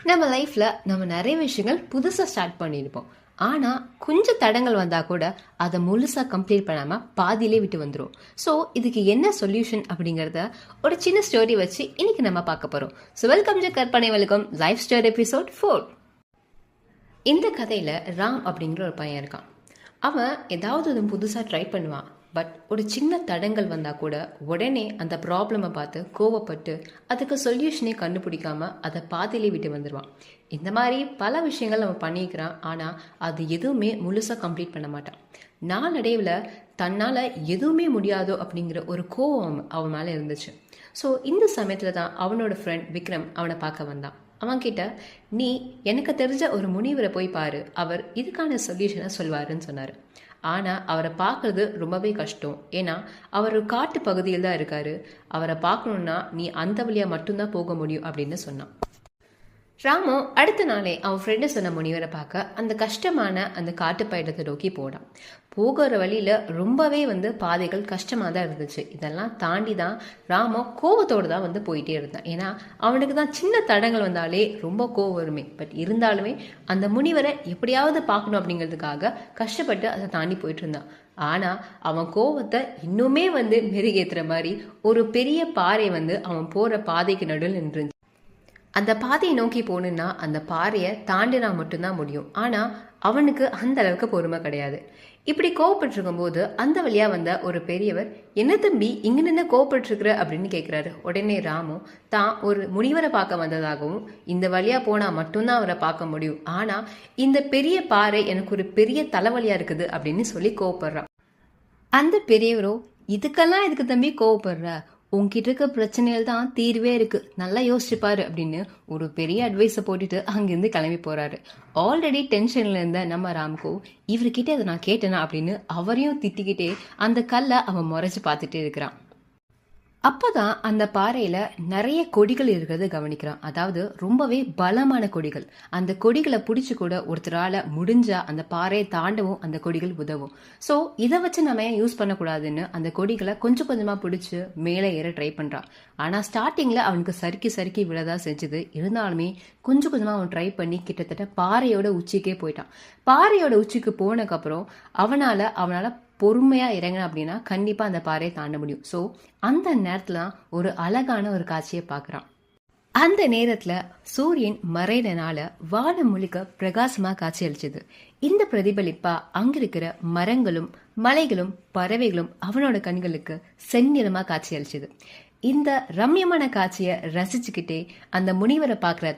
நம்ம லைஃப்ல நம்ம நிறைய விஷயங்கள் புதுசா ஸ்டார்ட் பண்ணியிருப்போம். ஆனா கொஞ்சம் தடங்கள் வந்தா கூட அதை முழுசா கம்ப்ளீட் பண்ணாம பாதியிலே விட்டு வந்துரும். ஸோ இதுக்கு என்ன சொல்யூஷன் அப்படிங்கறத ஒரு சின்ன ஸ்டோரி வச்சு இன்னைக்கு நம்ம பார்க்க போறோம். ஸோ வெல்கம் டு கற்பனை வெல்கம் லைஃப் ஸ்டோரி எபிசோட் 4. இந்த கதையில ராம் அப்படிங்கிற ஒரு பையன் இருக்கான். அவன் ஏதாவது ஒரு புதுசா ட்ரை பண்ணுவான். பட் ஒரு சின்ன தடங்கள் வந்தா கூட உடனே அந்த ப்ராப்ளமை பார்த்து கோவப்பட்டு அதுக்கு சொல்யூஷனே கண்டுபிடிக்காம அதை பாதியிலே விட்டு வந்துடுவான். இந்த மாதிரி பல விஷயங்கள் நம்ம பண்ணிக்கிறான். ஆனால் அது எதுவுமே முழுசாக கம்ப்ளீட் பண்ண மாட்டான். நாளடைவில் தன்னால் எதுவுமே முடியாதோ அப்படிங்கிற ஒரு கோவம் அவன் மேலே இருந்துச்சு. ஸோ இந்த சமயத்தில் தான் அவனோட ஃப்ரெண்ட் விக்ரம் அவனை பார்க்க வந்தான். அவன் கிட்ட, நீ எனக்கு தெரிஞ்ச ஒரு முனிவரை போய் பாரு, அவர் இதுக்கான சொல்யூஷனை சொல்வாருன்னு சொன்னார். ஆனால் அவரை பார்க்கறது ரொம்பவே கஷ்டம். ஏன்னா அவர் காட்டு பகுதியில் தான் இருக்காரு. அவரை பார்க்கணுன்னா நீ அந்த வழியாக மட்டும்தான் போக முடியும் அப்படின்னு சொன்னான். ராமு அடுத்த நாளே அவன் ஃப்ரெண்டு சொன்ன முனிவரை பார்க்க அந்த கஷ்டமான அந்த காட்டு பயணத்தை நோக்கி போனான். போகிற வழியில ரொம்பவே பாதைகள் கஷ்டமாக தான் இருந்துச்சு. இதெல்லாம் தாண்டி தான் ராம கோவத்தோடு தான் போயிட்டே இருந்தான். ஏன்னா அவனுக்கு தான் சின்ன தடங்கள் வந்தாலே ரொம்ப கோவம் வருமே. பட் இருந்தாலுமே அந்த முனிவரை எப்படியாவது பார்க்கணும் அப்படிங்கிறதுக்காக கஷ்டப்பட்டு அதை தாண்டி போயிட்டு இருந்தான். ஆனா அவன் கோவத்தை இன்னுமே மெருகேற்றுற மாதிரி ஒரு பெரிய பாறை அவன் போற பாதைக்கு நடுவில் நின்று அந்த பாதையை நோக்கி போகணுன்னா அந்த பாறையை தாண்டினா மட்டும்தான் முடியும். ஆனால் அவனுக்கு அந்த அளவுக்கு பொறுமை கிடையாது. இப்படி கோவப்பட்டிருக்கும் போது அந்த வழியா வந்த ஒரு பெரியவர், என்ன தம்பி இங்க நின்று கோவப்பட்டிருக்கிற அப்படின்னு கேட்கிறாரு. உடனே ராமு தான் ஒரு முனிவரை பார்க்க வந்ததாகவும் இந்த வழியா போனா மட்டும்தான் அவரை பார்க்க முடியும், ஆனா இந்த பெரிய பாறை எனக்கு ஒரு பெரிய தலைவலியா இருக்குது அப்படின்னு சொல்லி கோவப்படுறான். அந்த பெரியவரோ, இதுக்கெல்லாம் எதுக்கு தம்பி கோவப்படுற, உங்ககிட்ட இருக்க பிரச்சனைகள் தான் தீர்வே இருக்கு, நல்லா யோசிச்சுப்பாரு அப்படின்னு ஒரு பெரிய அட்வைஸை போட்டுட்டு அங்கிருந்து கிளம்பி போறாரு. ஆல்ரெடி டென்ஷன்ல இருந்த நம்ம ராம்கோ, இவர்கிட்ட அதை நான் கேட்டேனா அப்படின்னு அவரையும் திட்டிக்கிட்டே அந்த கல்லை அவன் முறைச்சு பார்த்துட்டு இருக்கிறான். அப்பதான் அந்த பாறையில நிறைய கொடிகள் இருக்கிறது கவனிக்கிறான். அதாவது ரொம்பவே பலமான கொடிகள். அந்த கொடிகளை பிடிச்சு கூட ஒருத்தரால முடிஞ்சா அந்த பாறையை தாண்டவும் அந்த கொடிகள் உதவும். ஸோ இதை வச்சு நம்ம ஏன் யூஸ் பண்ணக்கூடாதுன்னு அந்த கொடிகளை கொஞ்சம் கொஞ்சமா பிடிச்சு மேலே ஏற ட்ரை பண்றான். ஆனா ஸ்டார்டிங்ல அவனுக்கு சறுக்கி சறுக்கி விழதான் செஞ்சது. இருந்தாலுமே கொஞ்சம் கொஞ்சமா அவன் ட்ரை பண்ணி கிட்டத்தட்ட பாறையோட உச்சிக்கே போயிட்டான். பாறையோட உச்சிக்கு போனதுக்கு அப்புறம் அவனால பொறுமையா இறங்கின அப்படின்னா கண்டிப்பா அந்த பாறையை தாண்ட முடியும். ஸோ அந்த நேரத்துல ஒரு அழகான ஒரு காட்சியை பார்க்கறான். அந்த நேரத்துல சூரியன் மறைறனால வானம் முழுக்க பிரகாசமா காட்சி அளிச்சது. இந்த பிரதிபலிப்பா அங்க இருக்கிற மரங்களும் மலைகளும் பறவைகளும் அவனோட கண்களுக்கு செந்நிறமா காட்சி அளிச்சது. இந்த ரம்யமான காட்சியை ரசிச்சுக்கிட்டே அந்த முனிவரை பார்க்குற